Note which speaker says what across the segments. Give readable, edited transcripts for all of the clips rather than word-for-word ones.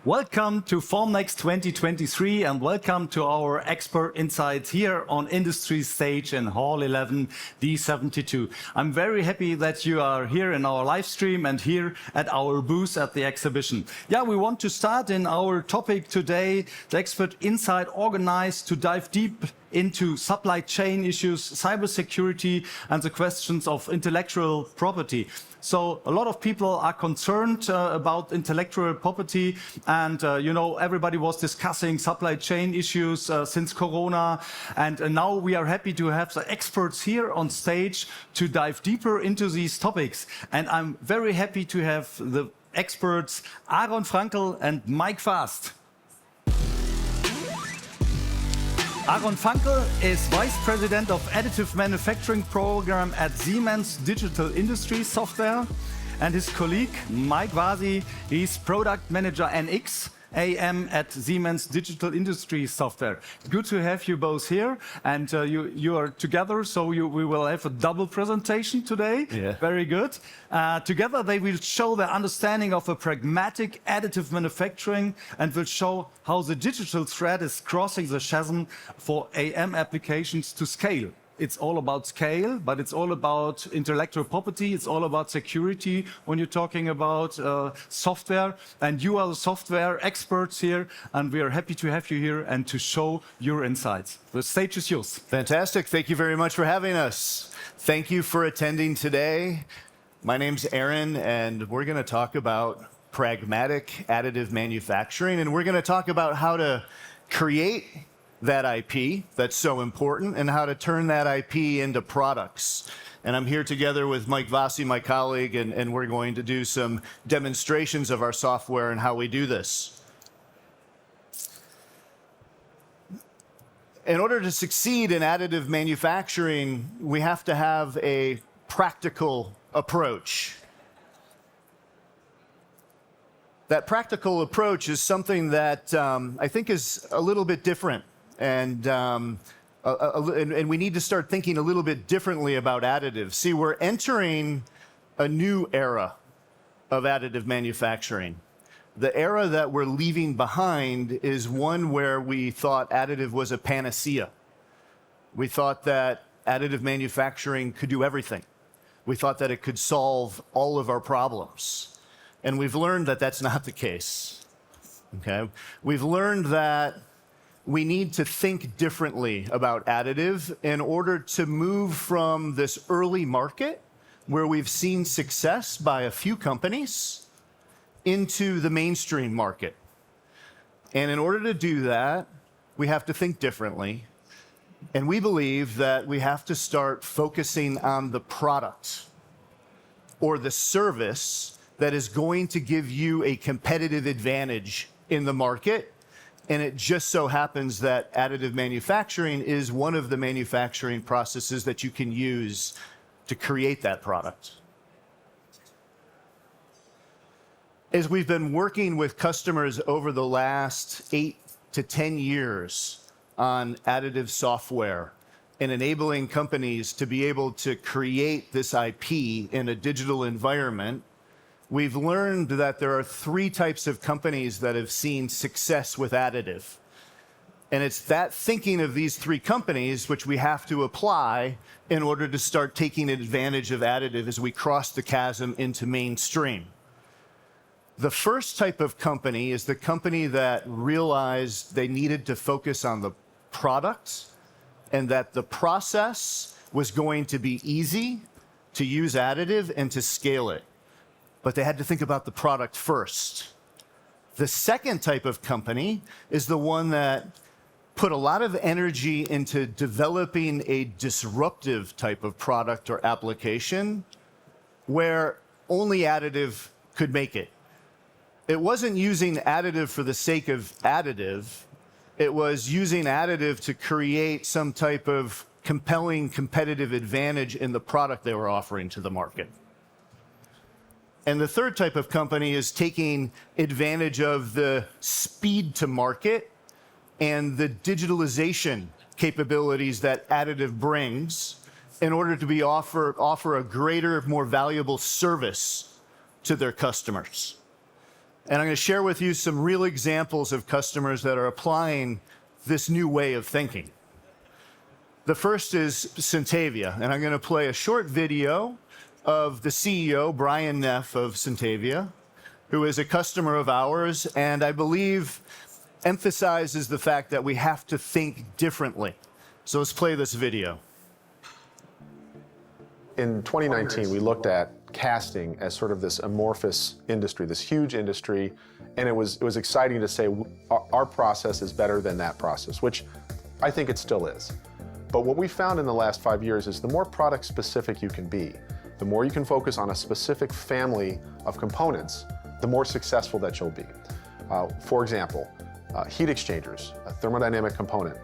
Speaker 1: Welcome to Formnext 2023 and welcome to our expert insights here on Industry Stage in Hall 11 D72. I'm very happy that you are here in our live stream and here at our booth at the exhibition. Yeah, we want to start in our topic today, the expert insight organized to dive deep into supply chain issues, cybersecurity, and the questions of intellectual property. So a lot of people are concerned about intellectual property, and everybody was discussing supply chain issues since Corona, and now we are happy to have the experts here on stage to dive deeper into these topics. And I'm very happy to have the experts Aaron Frankel and Mike Fast. Aaron Frankel is Vice President of Additive Manufacturing Program at Siemens Digital Industries Software, and his colleague Mike Vasi is Product Manager NX AM at Siemens Digital Industries Software. Good to have you both here, and you are together, so we will have a double presentation today.
Speaker 2: Yeah.
Speaker 1: Very good. Together they will show their understanding of a pragmatic additive manufacturing and will show how the digital thread is crossing the chasm for AM applications to scale. It's all about scale, but it's all about intellectual property. It's all about security when you're talking about software. And you are the software experts here, and we are happy to have you here and to show your insights. The stage is yours.
Speaker 2: Fantastic. Thank you very much for having us. Thank you for attending today. My name's Aaron, and we're going to talk about pragmatic additive manufacturing, and we're going to talk about how to create that IP that's so important and how to turn that IP into products. And I'm here together with Mike Vasi, my colleague, and we're going to do some demonstrations of our software and how we do this. In order to succeed in additive manufacturing, we have to have a practical approach. That practical approach is something that I think is a little bit different. And we need to start thinking a little bit differently about additive. See, we're entering a new era of additive manufacturing. The era that we're leaving behind is one where we thought additive was a panacea. We thought that additive manufacturing could do everything. We thought that it could solve all of our problems. And we've learned that that's not the case. Okay? We've learned that we need to think differently about additive in order to move from this early market where we've seen success by a few companies into the mainstream market. And in order to do that, we have to think differently. And we believe that we have to start focusing on the product or the service that is going to give you a competitive advantage in the market. And it just so happens that additive manufacturing is one of the manufacturing processes that you can use to create that product. As we've been working with customers over the last 8 to 10 years on additive software and enabling companies to be able to create this IP in a digital environment, we've learned that there are 3 types of companies that have seen success with additive. And it's that thinking of these 3 companies which we have to apply in order to start taking advantage of additive as we cross the chasm into mainstream. The first type of company is the company that realized they needed to focus on the product and that the process was going to be easy to use additive and to scale it. But they had to think about the product first. The second type of company is the one that put a lot of energy into developing a disruptive type of product or application where only additive could make it. It wasn't using additive for the sake of additive. It was using additive to create some type of compelling competitive advantage in the product they were offering to the market. And the third type of company is taking advantage of the speed to market and the digitalization capabilities that additive brings in order to offer a greater, more valuable service to their customers. And I'm going to share with you some real examples of customers that are applying this new way of thinking. The first is Centavia, and I'm going to play a short video of the CEO, Brian Neff of Centavia, who is a customer of ours, and I believe emphasizes the fact that we have to think differently. So let's play this video.
Speaker 3: In 2019, we looked at casting as sort of this amorphous industry, this huge industry, and it was exciting to say our process is better than that process, which I think it still is. But what we found in the last 5 years is the more product specific you can be, the more you can focus on a specific family of components, the more successful that you'll be. For example, heat exchangers, a thermodynamic component,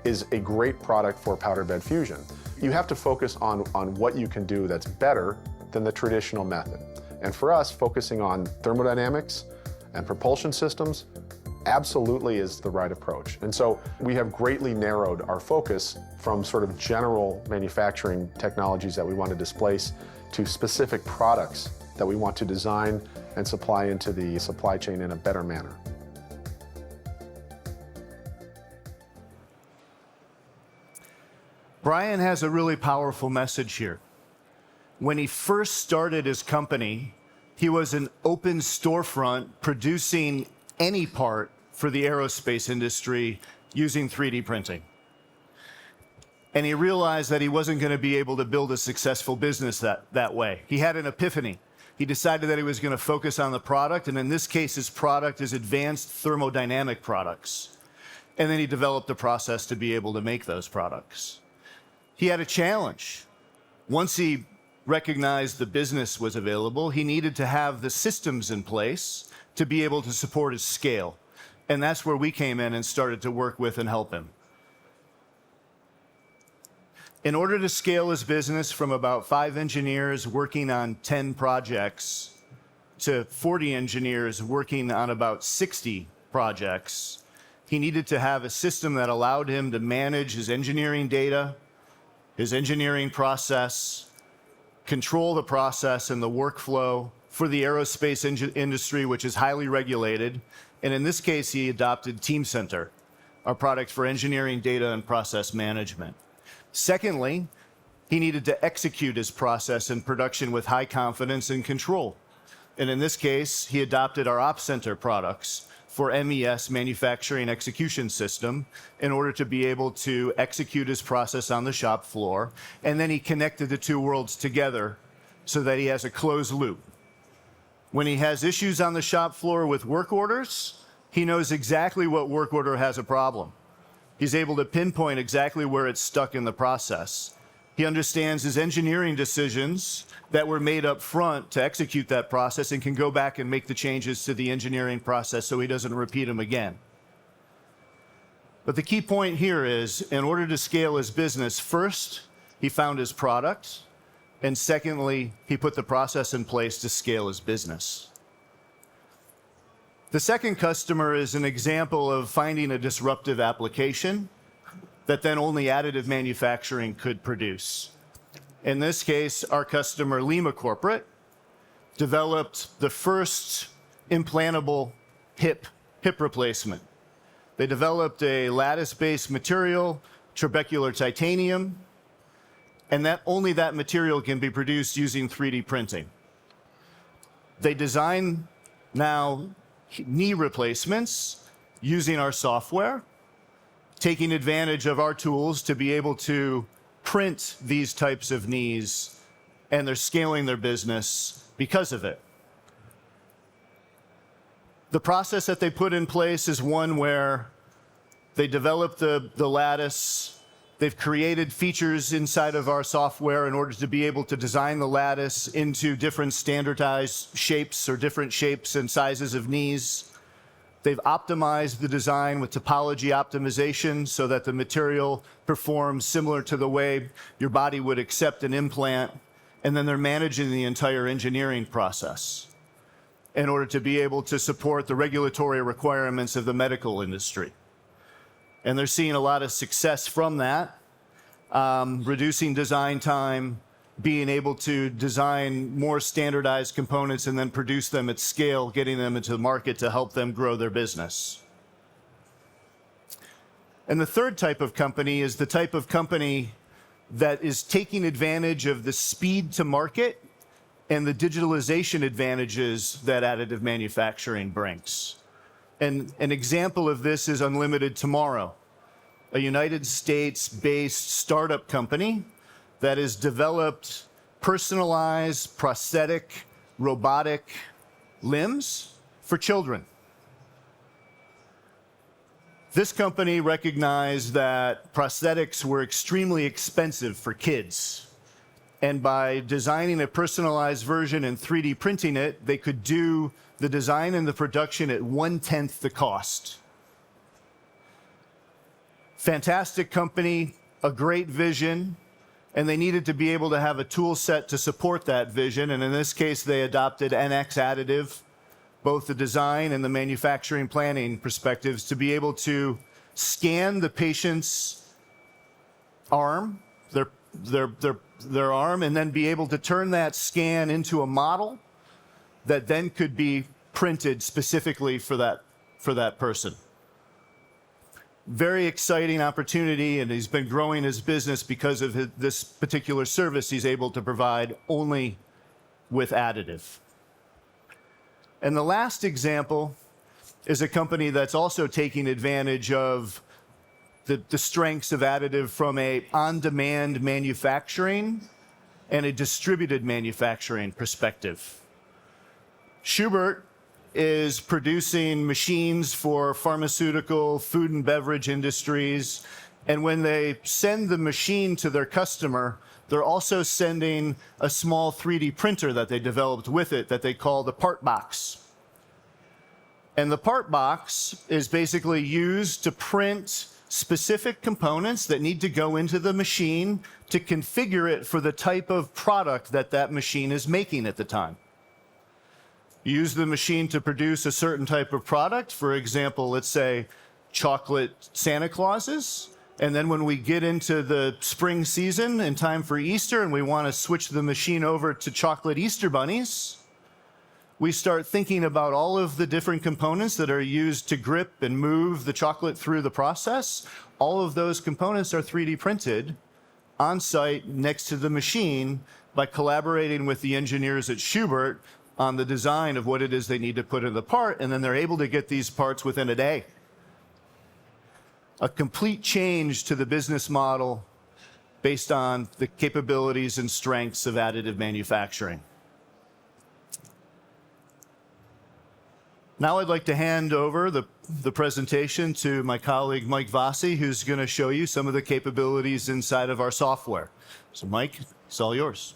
Speaker 3: is a great product for powder bed fusion. You have to focus on what you can do that's better than the traditional method. And for us, focusing on thermodynamics and propulsion systems absolutely is the right approach. And so we have greatly narrowed our focus from sort of general manufacturing technologies that we want to displace to specific products that we want to design and supply into the supply chain in a better manner.
Speaker 2: Brian has a really powerful message here. When he first started his company, he was an open storefront producing any part for the aerospace industry using 3D printing. And he realized that he wasn't going to be able to build a successful business that way. He had an epiphany. He decided that he was going to focus on the product, and in this case, his product is advanced thermodynamic products. And then he developed a process to be able to make those products. He had a challenge. Once he recognized the business was available, he needed to have the systems in place to be able to support his scale. And that's where we came in and started to work with and help him. In order to scale his business from about 5 engineers working on 10 projects to 40 engineers working on about 60 projects, he needed to have a system that allowed him to manage his engineering data, his engineering process, control the process and the workflow for the aerospace industry, which is highly regulated. And in this case, he adopted Teamcenter, our product for engineering data and process management. Secondly, he needed to execute his process in production with high confidence and control. And in this case, he adopted our Op Center products for MES, Manufacturing Execution System, in order to be able to execute his process on the shop floor. And then he connected the two worlds together so that he has a closed loop. When he has issues on the shop floor with work orders, he knows exactly what work order has a problem. He's able to pinpoint exactly where it's stuck in the process. He understands his engineering decisions that were made up front to execute that process and can go back and make the changes to the engineering process so he doesn't repeat them again. But the key point here is, in order to scale his business, first, he found his product, and secondly, he put the process in place to scale his business. The second customer is an example of finding a disruptive application that then only additive manufacturing could produce. In this case, our customer, Lima Corporate, developed the first implantable hip replacement. They developed a lattice-based material, trabecular titanium, and only that material can be produced using 3D printing. They design now knee replacements using our software, taking advantage of our tools to be able to print these types of knees, and they're scaling their business because of it. The process that they put in place is one where they develop the lattice. They've created features inside of our software in order to be able to design the lattice into different standardized shapes or different shapes and sizes of knees. They've optimized the design with topology optimization so that the material performs similar to the way your body would accept an implant. And then they're managing the entire engineering process in order to be able to support the regulatory requirements of the medical industry. And they're seeing a lot of success from that, reducing design time, being able to design more standardized components and then produce them at scale, getting them into the market to help them grow their business. And the third type of company is the type of company that is taking advantage of the speed to market and the digitalization advantages that additive manufacturing brings. And an example of this is Unlimited Tomorrow, a United States-based startup company that has developed personalized prosthetic robotic limbs for children. This company recognized that prosthetics were extremely expensive for kids. And by designing a personalized version and 3D printing it, they could do the design and the production at 1/10 the cost. Fantastic company, a great vision, and they needed to be able to have a tool set to support that vision. And in this case, they adopted NX Additive, both the design and the manufacturing planning perspectives, to be able to scan the patient's arm, their arm, and then be able to turn that scan into a model that then could be printed specifically for that person. Very exciting opportunity, and he's been growing his business because of this particular service he's able to provide only with additive. And the last example is a company that's also taking advantage of the strengths of additive from a on-demand manufacturing and a distributed manufacturing perspective. Schubert is producing machines for pharmaceutical, food and beverage industries, and when they send the machine to their customer, they're also sending a small 3D printer that they developed with it that they call the part box. And the part box is basically used to print specific components that need to go into the machine to configure it for the type of product that that machine is making at the time. Use the machine to produce a certain type of product, for example, let's say chocolate Santa Clauses. And then when we get into the spring season in time for Easter and we want to switch the machine over to chocolate Easter bunnies, we start thinking about all of the different components that are used to grip and move the chocolate through the process. All of those components are 3D printed on site next to the machine by collaborating with the engineers at Schubert on the design of what it is they need to put in the part, and then they're able to get these parts within a day. A complete change to the business model based on the capabilities and strengths of additive manufacturing. Now I'd like to hand over the presentation to my colleague Mike Vossi, who's going to show you some of the capabilities inside of our software. So Mike, it's all yours.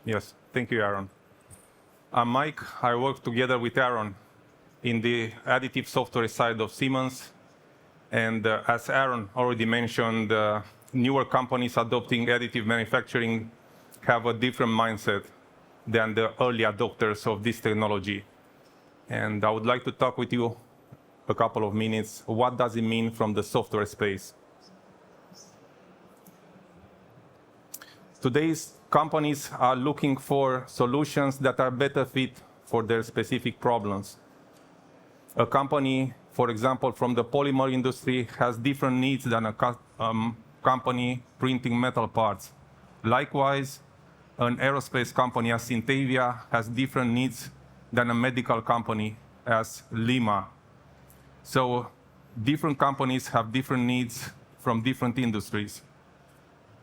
Speaker 4: Yes, thank you, Aaron. I'm Mike. I work together with Aaron in the additive software side of Siemens. And as Aaron already mentioned, newer companies adopting additive manufacturing have a different mindset than the early adopters of this technology. And I would like to talk with you a couple of minutes. What does it mean from the software space? Today's companies are looking for solutions that are better fit for their specific problems. A company, for example, from the polymer industry has different needs than a company printing metal parts. Likewise, an aerospace company as Syntavia has different needs than a medical company as Lima. So different companies have different needs from different industries.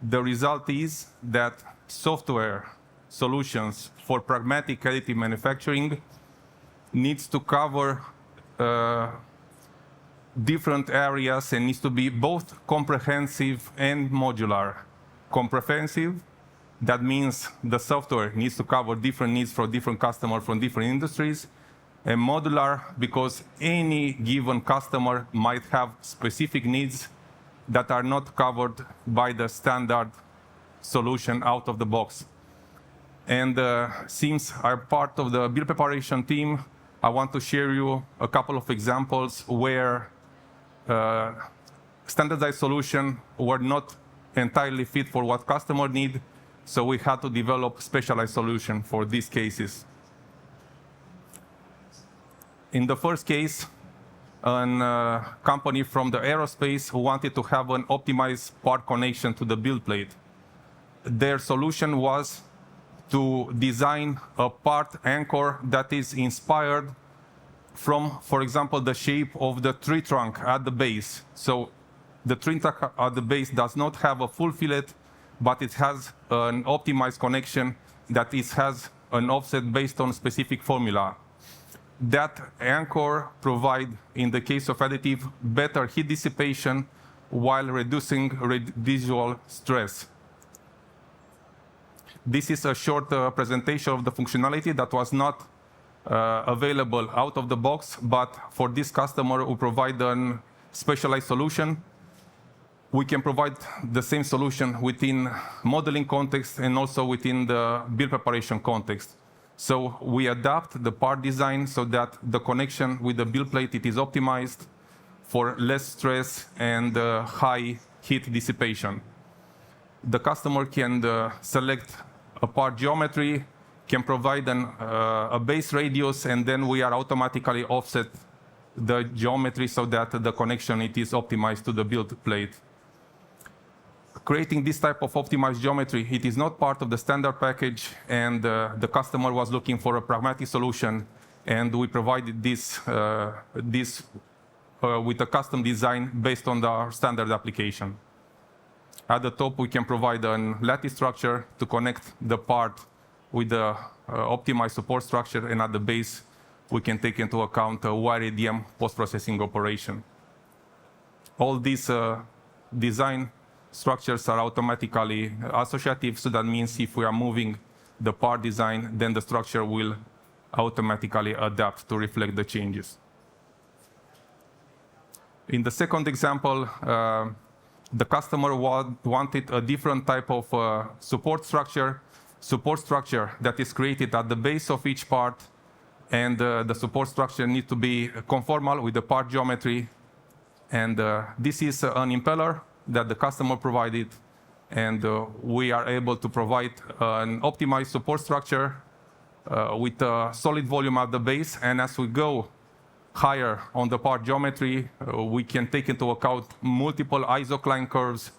Speaker 4: The result is that software solutions for pragmatic additive manufacturing needs to cover different areas and needs to be both comprehensive and modular. Comprehensive, that means the software needs to cover different needs for different customers from different industries. And modular, because any given customer might have specific needs that are not covered by the standard solution out of the box. And since I'm part of the build preparation team, I want to share you a couple of examples where standardized solutions were not entirely fit for what customer need. So we had to develop specialized solution for these cases. In the first case, a company from the aerospace who wanted to have an optimized part connection to the build plate. Their solution was to design a part anchor that is inspired from, for example, the shape of the tree trunk at the base. So the tree trunk at the base does not have a full fillet, but it has an optimized connection that has an offset based on specific formula. That anchor provides, in the case of additive, better heat dissipation while reducing residual stress. This is a short presentation of the functionality that was not available out of the box, but for this customer who provide a specialized solution, we can provide the same solution within modeling context and also within the build preparation context. So we adapt the part design so that the connection with the build plate it is optimized for less stress and high heat dissipation. The customer can select a part geometry, can provide a base radius, and then we are automatically offset the geometry so that the connection it is optimized to the build plate. Creating this type of optimized geometry, it is not part of the standard package, and the customer was looking for a pragmatic solution, and we provided this with a custom design based on the standard application. At the top, we can provide a lattice structure to connect the part with the optimized support structure, and at the base, we can take into account a wire ADM post-processing operation. All these design structures are automatically associative, so that means if we are moving the part design, then the structure will automatically adapt to reflect the changes. In the second example, the customer wanted a different type of support structure that is created at the base of each part, and the support structure needs to be conformal with the part geometry. And this is an impeller that the customer provided, and we are able to provide an optimized support structure with a solid volume at the base, and as we go higher on the part geometry, we can take into account multiple isocline curves,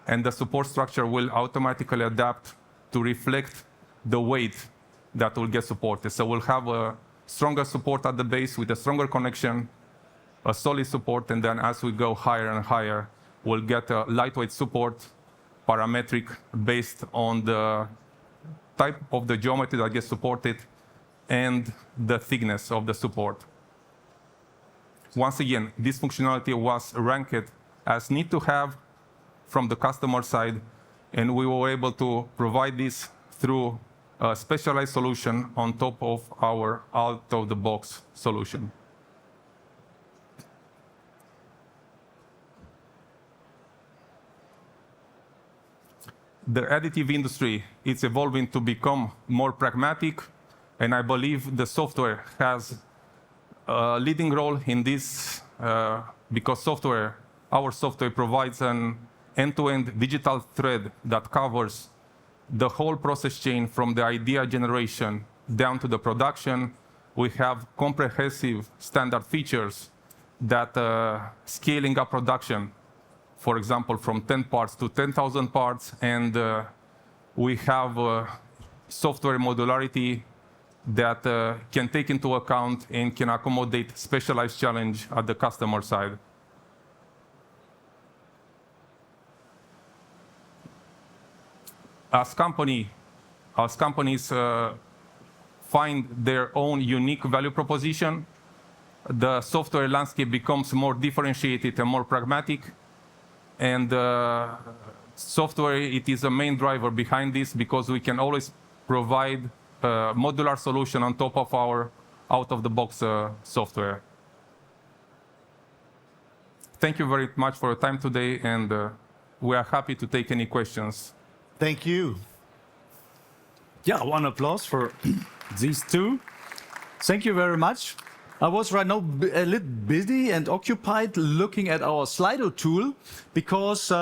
Speaker 4: and the support structure will automatically adapt to reflect the weight that will get supported. So we'll have a stronger support at the base with a stronger connection, a solid support, and then as we go higher and higher, we'll get a lightweight support, parametric, based on the type of the geometry that gets supported and the thickness of the support. Once again, this functionality was ranked as need to have from the customer side, and we were able to provide this through a specialized solution on top of our out-of-the-box solution. The additive industry is evolving to become more pragmatic, and I believe the software has a leading role in this because our software provides an end-to-end digital thread that covers the whole process chain from the idea generation down to the production. We have comprehensive standard features that scaling up production, for example, from 10 parts to 10,000 parts, and we have software modularity that can take into account and can accommodate specialized challenge at the customer side. As companies find their own unique value proposition, the software landscape becomes more differentiated and more pragmatic, and software, it is a main driver behind this because we can always provide a modular solution on top of our out-of-the-box software. Thank you very much for your time today, and we are happy to take any questions.
Speaker 2: Thank you.
Speaker 1: Yeah, one applause for these two. Thank you very much. I was right now a little busy and occupied looking at our Slido tool because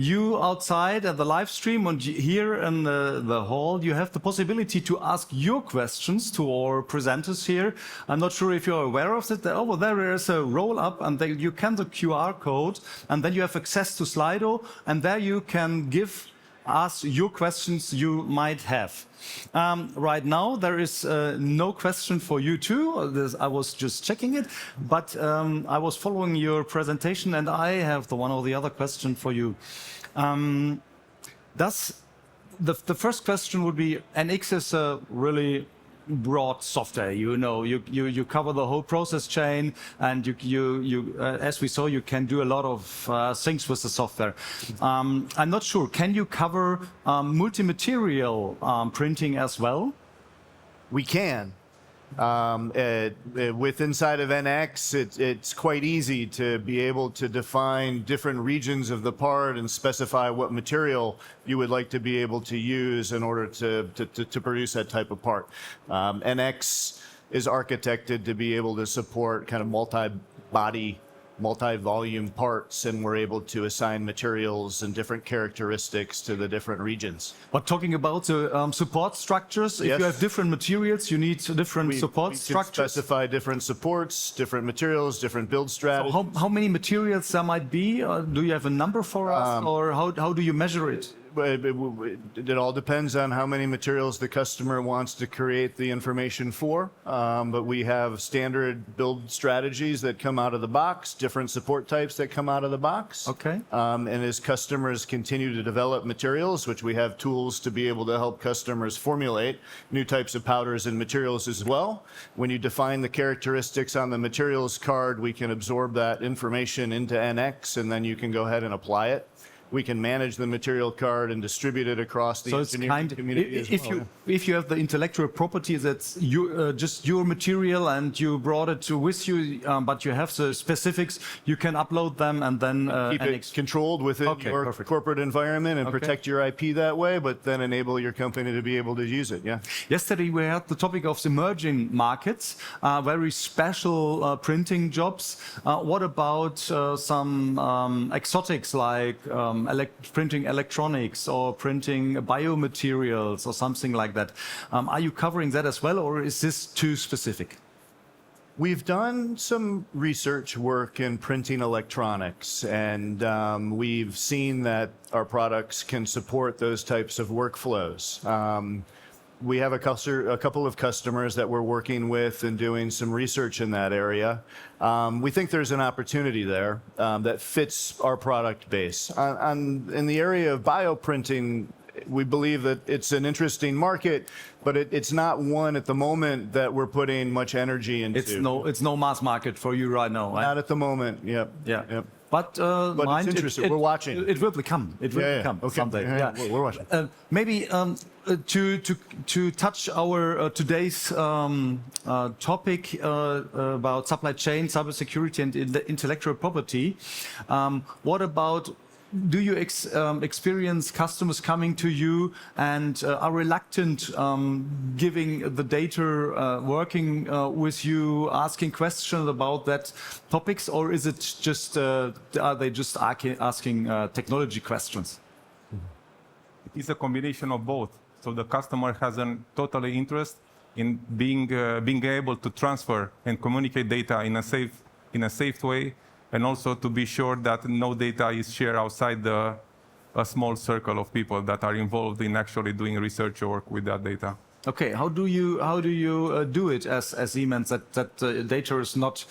Speaker 1: you outside at the live stream and here in the hall, you have the possibility to ask your questions to our presenters here. I'm not sure if you're aware of it. Over there is a roll up, and then you can the QR code, and then you have access to Slido, and there you can give us your questions you might have. Right now, there is no question for you too. I was just checking it, but I was following your presentation, and I have the one or the other question for you. The first question would be, NX is a really broad software. You know, you cover the whole process chain, and as we saw, you can do a lot of things with the software. I'm not sure. Can you cover multi-material printing as well?
Speaker 2: We can. With inside of NX, it's quite easy to be able to define different regions of the part and specify what material you would like to be able to use in order to produce that type of part. NX is architected to be able to support kind of multi-body, multi-volume parts, and we're able to assign materials and different characteristics to the different regions.
Speaker 1: But talking about the support structures, if you have different materials, you need different support structures.
Speaker 2: We specify different supports, different materials, different build strategies.
Speaker 1: So how many materials there might be? Do you have a number for us, or how do you measure it?
Speaker 2: It all depends on how many materials the customer wants to create the information for. But we have standard build strategies that come out of the box, different support types that come out of the box.
Speaker 1: Okay.
Speaker 2: And as customers continue to develop materials, which we have tools to be able to help customers formulate new types of powders and materials as well. When you define the characteristics on the materials card, we can absorb that information into NX, and then you can go ahead and apply it. We can manage the material card and distribute it across the engineering community as well.
Speaker 1: If you have the intellectual property that's just your material and you brought it with you, but you have the specifics, you can upload them and then
Speaker 2: keep it controlled within your corporate environment and protect your IP that way, but then enable your company to be able to use it. Yeah.
Speaker 1: Yesterday we had the topic of the emerging markets, very special printing jobs. What about some exotics like printing electronics or printing biomaterials or something like that? Are you covering that as well, or is this too specific?
Speaker 2: We've done some research work in printing electronics, and we've seen that our products can support those types of workflows. We have a couple of customers that we're working with and doing some research in that area. We think there's an opportunity there that fits our product base. In the area of bioprinting, we believe that it's an interesting market, but it's not one at the moment that we're putting much energy into.
Speaker 1: It's no mass market for you right now.
Speaker 2: Not at the moment. Yep.
Speaker 1: Yeah.
Speaker 2: Yep.
Speaker 1: But
Speaker 2: it's interesting. We're watching.
Speaker 1: It will become. It will become someday.
Speaker 2: Yeah. We're watching.
Speaker 1: Maybe to touch our today's topic about supply chain, cybersecurity, and intellectual property. What about? Do you experience customers coming to you and are reluctant giving the data, working with you, asking questions about that topics, or is it just are they just asking technology questions?
Speaker 4: It's a combination of both. So the customer has a totally interest in being able to transfer and communicate data in a safe way, and also to be sure that no data is shared outside a small circle of people that are involved in actually doing research work with that data.
Speaker 1: Okay, how do you do it as Siemens that data is not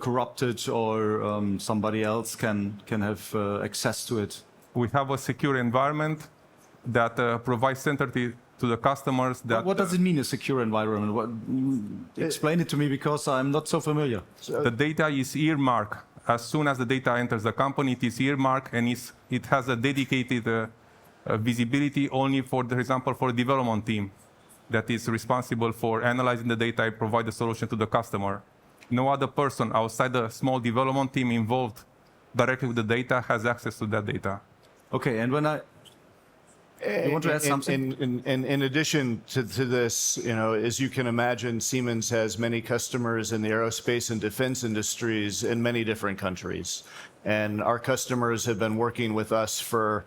Speaker 1: corrupted or somebody else can have access to it?
Speaker 4: We have a secure environment that provides certainty to the customers. That
Speaker 1: what does it mean, a secure environment? Explain it to me, because I'm not so familiar.
Speaker 4: The data is earmarked. As soon as the data enters the company, it is earmarked, and it has a dedicated visibility only for example, for the development team that is responsible for analyzing the data and provide the solution to the customer. No other person outside the small development team involved directly with the data has access to that data.
Speaker 1: Okay, and when you want to add something?
Speaker 2: In addition to this, as you can imagine, Siemens has many customers in the aerospace and defense industries in many different countries. And our customers have been working with us for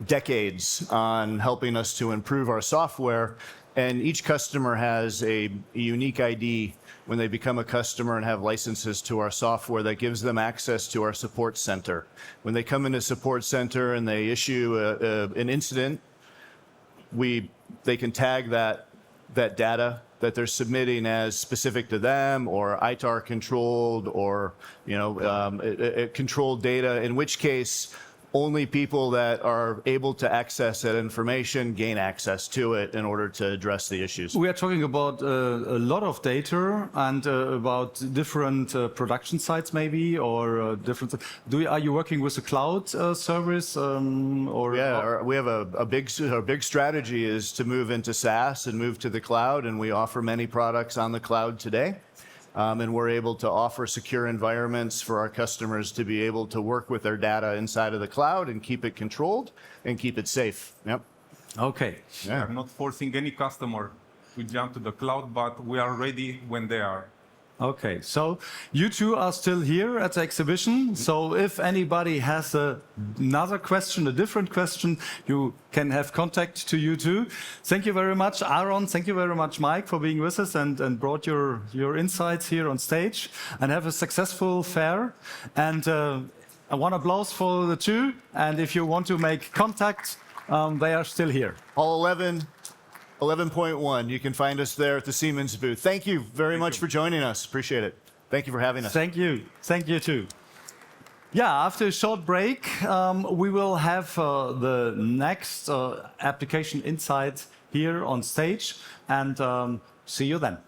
Speaker 2: decades on helping us to improve our software. And each customer has a unique ID when they become a customer and have licenses to our software that gives them access to our support center. When they come into support center and they issue an incident, they can tag that data that they're submitting as specific to them or ITAR controlled or controlled data, in which case only people that are able to access that information gain access to it in order to address the issues.
Speaker 1: We are talking about a lot of data and about different production sites maybe or different. Are you working with a cloud service or?
Speaker 2: Yeah, we have a big strategy is to move into SaaS and move to the cloud, and we offer many products on the cloud today. And we're able to offer secure environments for our customers to be able to work with their data inside of the cloud and keep it controlled and keep it safe. Yep.
Speaker 1: Okay.
Speaker 2: Yeah.
Speaker 4: We're not forcing any customer to jump to the cloud, but we are ready when they are.
Speaker 1: Okay, so you two are still here at the exhibition. So if anybody has another question, a different question, you can have contact to you too. Thank you very much, Aaron. Thank you very much, Mike, for being with us and brought your insights here on stage. And have a successful fair. And one applause for the two. And if you want to make contact, they are still here.
Speaker 2: Hall 11.1. You can find us there at the Siemens booth. Thank you very much for joining us. Appreciate it. Thank you for having us.
Speaker 1: Thank you. Thank you too. Yeah, after a short break, we will have the next application insight here on stage, and see you then.